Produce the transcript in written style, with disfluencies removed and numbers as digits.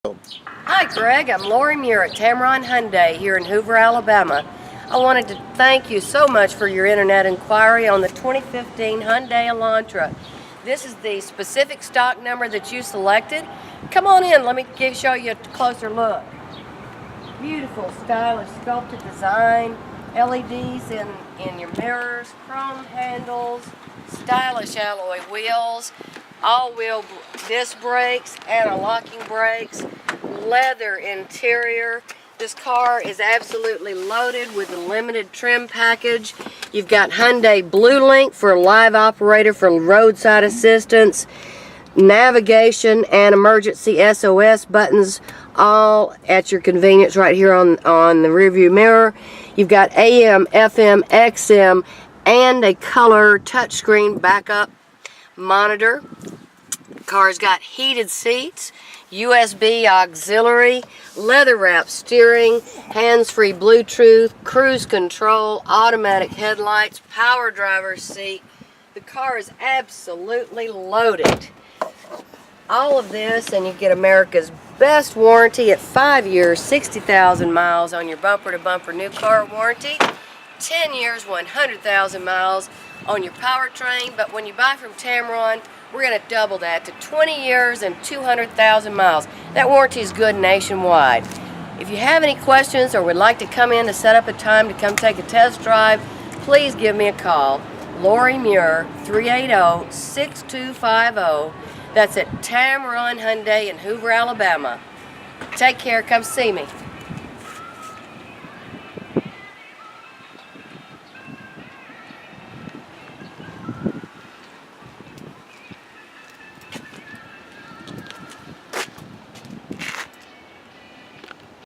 Hi Greg, I'm Lori Muir at Tameron Hyundai here in Hoover, Alabama. I wanted to thank you so much for your internet inquiry on the 2015 Hyundai Elantra. This is the specific stock number that you selected. Come on in, let me show you a closer look. Beautiful, stylish, sculpted design, LEDs in your mirrors, chrome handles, stylish alloy wheels, all-wheel disc brakes, anti-locking brakes, leather interior. This car is absolutely loaded with a limited trim package. You've got Hyundai Blue Link for live operator for roadside assistance, navigation and emergency SOS buttons, all at your convenience right here on the rearview mirror. You've got AM, FM, XM, and a color touchscreen backup monitor. The car's got heated seats, USB auxiliary, leather wrapped steering, hands-free Bluetooth, cruise control, automatic headlights, power driver's seat. The car is absolutely loaded. All of this, and you get America's best warranty at 5 years, 60,000 miles on your bumper-to-bumper new car warranty, 10 years, 100,000 miles on your powertrain. But when you buy from Tameron, we're going to double that to 20 years and 200,000 miles. That warranty is good nationwide. If you have any questions or would like to come in to set up a time to come take a test drive, please give me a call. Lori Muir, 380-6250. That's at Tameron Hyundai in Hoover, Alabama. Take care. Come see me.